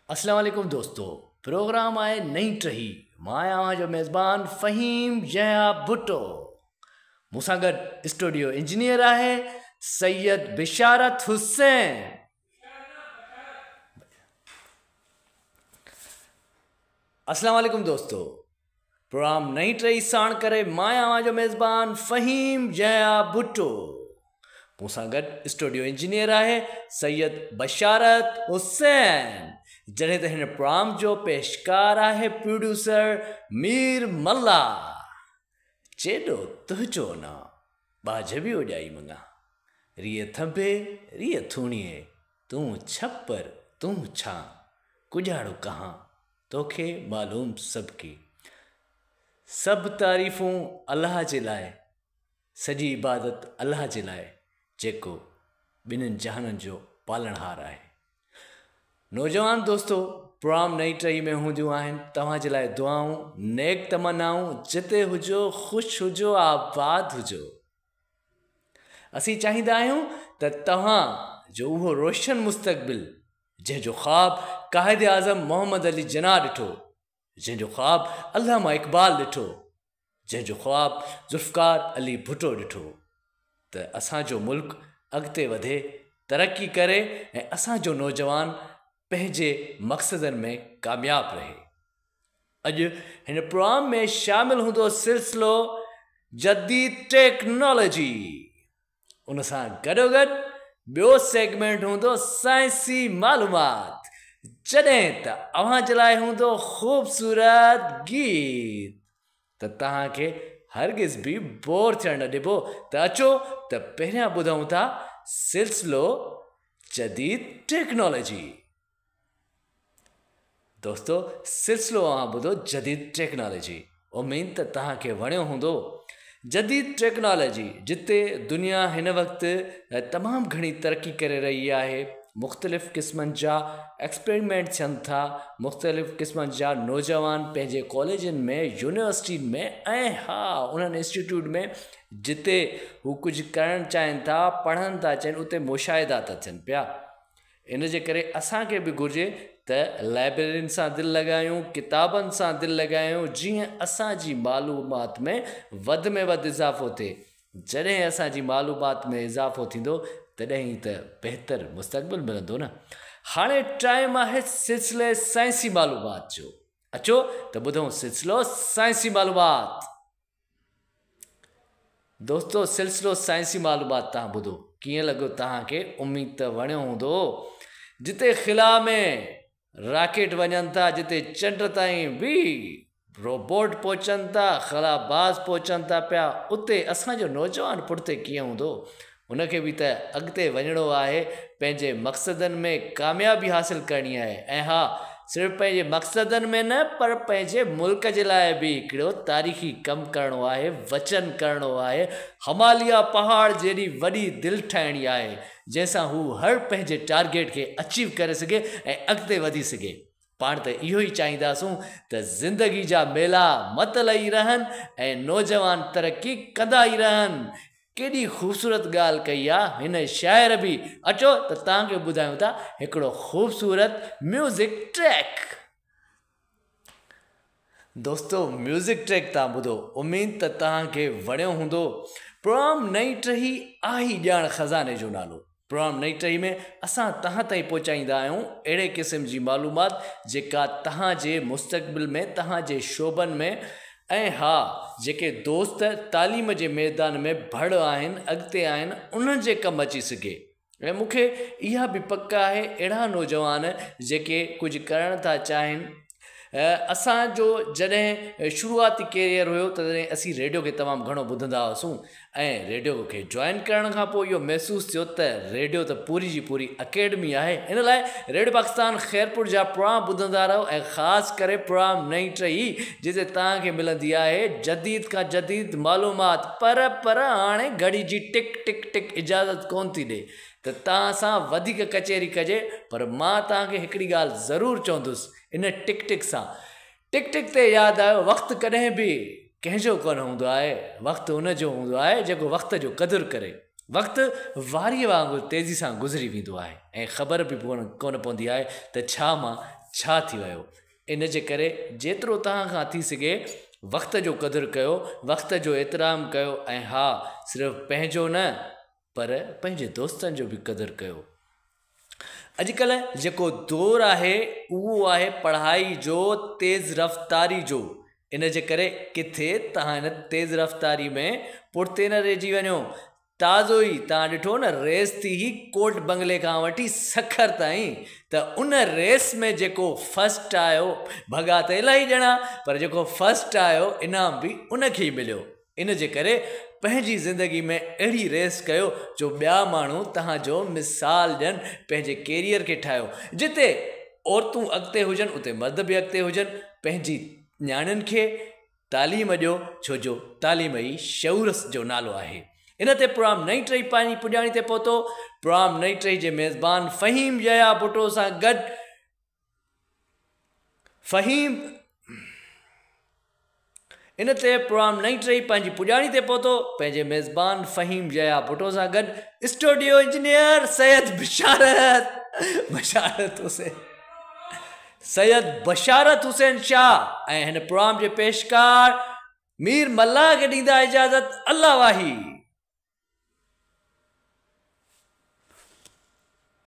अस्सलाम वालेकुम दोस्तों, प्रोग्राम आए नहीं टही मां आवां जो मेज़बान फ़हीम जया भुट्टो। मूंसां गॾु स्टूडियो इंजीनियर आहे सैयद बिशारत हुसैन। अस्सलाम वालेकुम दोस्तों, प्रोग्राम नहीं टही साण करे मां आवां जो मेज़बान फ़हीम जया भुट्टो। मूंसां गॾु स्टूडियो इंजीनियर आहे सैयद बिशारत हुसैन। जॾहिं त हिन प्रोग्राम जो पेशकार आहे प्रोड्यूसर मीर मल्ला। चेडो तुंहिंजो ना बाजबी उॼाई मंगा, रिय थंभे रिय थूणीअ, तूं छपर तूं छा कुॼाड़ो कहाँ, तोखे मालूम सबके। सभु तारीफ़ूं अल्लाह जे लाइ, सॼी इबादत अल्लाह जे लाइ जेको ॿिन्हिनि जहाननि जो पालणहार आहे। नौजवान दोस्तों, प्रोग्राम नई टही में हूंदियूं आहिनि तव्हां जे लाइ दुआऊं, नेक तमन्नाऊं। जिते हुजो ख़ुशि हुजो, आबाद हुजो। असीं चाहींदा आहियूं त तव्हां जो उहो रोशन मुस्तक़बिल जंहिंजो ख़्वाब काहिद आज़म मोहम्मद अली जिन्ना ॾिठो, जंहिंजो ख़्वाब अल्लामा इक़बाल ॾिठो, जंहिंजो ख़्वाब ज़ुल्फ़कार अली भुट्टो ॾिठो, त असांजो मुल्क अॻिते वधे, तरक़ी करे ऐं असांजो नौजवान पंहिंजे मक़सदनि में कामयाब रहे। अॼु हिन प्रोग्राम में शामिल हूंदो सिलसिलो जदीद टेक्नोलॉजी। उन सां गॾोगॾु ॿियो सेगमेंट हूंदो साइंसी मालूमात, जॾहिं त अव्हां जे लाइ हूंदो ख़ूबसूरत गीत। त तव्हांखे हरगिज़ बि बोर थियण न ॾिबो। त अचो त पहिरियां ॿुधूं था सिलसिलो जदीद टेक्नोलॉजी। दोस्तों, सिलसिलो ॿुधो जदीद टेक्नोलॉजी। उम्मीद त तव्हांखे वणियो हूंदो। जदीद टेक्नोलॉजी जिते दुनिया हिन वक़्तु तमामु घणी तरक़ी करे रही आहे, मुख़्तलिफ़ क़िस्मनि जा एक्सपेरिमेंट थियनि था, मुख़्तलिफ़ क़िस्मनि जा नौजवान पंहिंजे कॉलेजनि में, यूनिवर्सिटियुनि में ऐं हा उन्हनि इंस्टीट्यूट में जिते हू कुझु करणु चाहिनि था, पढ़नि था चाहिनि, उते मुशाहिदा था थियनि पिया। इन जे करे असांखे बि घुरिजे त लाइब्रेरियुनि सां दिलि लॻायूं, किताबनि सां दिलि लॻायूं, जीअं असांजी मालूमात में वधि इज़ाफ़ो थिए। जॾहिं असांजी मालूमात में इज़ाफ़ो थींदो तॾहिं त बहितर मुस्तक़बिल मिलंदो न। हाणे टाइम आहे सिलसिले साइंसी मालूमात जो। अचो त ॿुधूं सिलसिलो साइंसी मालूमात। दोस्तों, सिलसिलो साइंसी मालूमात तव्हां ॿुधो, कीअं लॻो तव्हांखे? उम्मीद त वणियो हूंदो। जिते ख़िला में रॉकेट वञनि था, जिते चंड ताईं बि रोबोट पहुचनि था, ख़लाबाज़ पहुचनि था पिया, उते असांजो नौजवान पुठिते कीअं हूंदो? उनखे बि त अॻिते वञिणो आहे, पंहिंजे मक़सदनि में कामयाबी हासिलु करणी आहे। ऐं हा, सिर्फ़ु पंहिंजे मक़सदनि में न, पर पंहिंजे मुल्क जे लाइ बि हिकिड़ो तारीख़ी कमु करिणो आहे, वचन करिणो आहे। हिमालय पहाड़ जहिड़ी वॾी दिलि ठाहिणी आहे, जंहिंसां हू हर पंहिंजे टारगेट खे अचीव करे सघे ऐं अॻिते वधी सघे। पाण त इहो ई चाहींदासूं त ज़िंदगी जा मेला मत लही रहनि ऐं नौजवान तरक़ी कंदा ई रहनि। केॾी ख़ूबसूरत ॻाल्हि कई आहे हिन शाइर बि। अचो त तव्हांखे ॿुधायूं था हिकिड़ो ख़ूबसूरत म्यूज़िक ट्रैक। दोस्तों, म्यूज़िक ट्रैक तव्हां ॿुधो, उम्मीद त तव्हांखे वणियो हूंदो। प्रोग्राम नई टही आहे ॼाण ख़ज़ाने जो नालो। प्रोग्राम नई टही में असां तव्हां ताईं पहुचाईंदा आहियूं अहिड़े क़िस्म जी मालूमात जेका तव्हांजे मुस्तक़बिल में, तव्हांजे शोबनि में ऐं हा जेके दोस्त तालीम जे मैदान में भड़ आहिनि, अॻिते आहिनि, उन्हनि जे कमु अची सघे। ऐं मूंखे इहा बि पक आहे अहिड़ा नौजवान जेके कुझु करणु था चाहिनि। असांजो जॾहिं शुरूआती कैरियर हुयो तॾहिं असीं रेडियो खे तमामु घणो ॿुधंदा हुआसीं ऐं रेडियो खे जॉइन करण खां पोइ इहो महसूसु थियो त रेडियो त पूरी जी पूरी अकेडमी आहे। इन लाइ रेडियो पाकिस्तान ख़ैरपुर जा प्रोग्राम ॿुधंदा रहो ऐं ख़ासि करे प्रोग्राम नई टही, जिते तव्हांखे मिलंदी आहे जदीद खां जदीद मालूमात। पर हाणे घड़ी जी टिक टिक टिक इजाज़त कोन थी ॾे त तव्हां सां वधीक कचहरी कजे, पर मां तव्हांखे हिकिड़ी ॻाल्हि ज़रूरु चवंदुसि। इन टिक टिक सां टिक टिक ते यादि आयो, वक़्तु कॾहिं बि कंहिंजो कोन हूंदो आहे, वक़्तु उनजो हूंदो आहे जेको वक़्त जो क़दुरु करे। वक़्तु वारीअ वांगुरु तेज़ी सां गुज़री वेंदो आहे ऐं ख़बर बि कोन पवंदी आहे त छा मां छा थी वियो। इन जे करे जेतिरो तव्हां खां थी सघे वक़्त जो क़दुरु कयो, वक़्त जो एतिराम कयो, ऐं हा सिर्फ़ु पंहिंजो न पर पंहिंजे दोस्तनि जो बि क़दुरु कयो। अॼुकल्ह जेको दौरु आहे उहो आहे पढ़ाई जो, तेज़ रफ़्तारी जो। इन जे करे किथे तव्हां हिन तेज़ रफ़्तारी में पुठिते न रहिजी वञो। ताज़ो ई तव्हां ॾिठो न रेस थी ही कोट बंगले खां वठी सखर ताईं, त उन रेस में जेको फस्ट आयो, भॻा त इलाही ॼणा, पर जेको फस्ट आयो इनाम बि उनखे ई मिलियो। इन जे करे पंहिंजी ज़िंदगी में अहिड़ी रेस कयो जो ॿिया माण्हू तव्हांजो मिसाल ॾियनि, पंहिंजे कैरियर खे ठाहियो। जिते औरतूं अॻिते हुजनि उते मर्द बि अॻिते हुजनि। पंहिंजी न्याणियुनि खे तालीम ॾियो, छो जो तालीम ई शऊर जो नालो आहे। इन ते प्रोग्राम नई टई पंहिंजी पुॼाणी ते पहुतो। प्रोग्राम नई टई जे मेज़बान फ़हीम जया भुट्टो सां गॾु इन ते प्रोग्राम नई टई पंहिंजी पुॼाणी ते पहुतो पंहिंजे मेज़बान फ़हीम जया भुट्टो सां गॾु स्टूडियो इंजीनियर सैयद बशारत हुसैन शाह ऐं हिन प्रोग्राम जे पेशकार मीर मल्ला खे ॾींदा इजाज़त। अल्लाह वाही।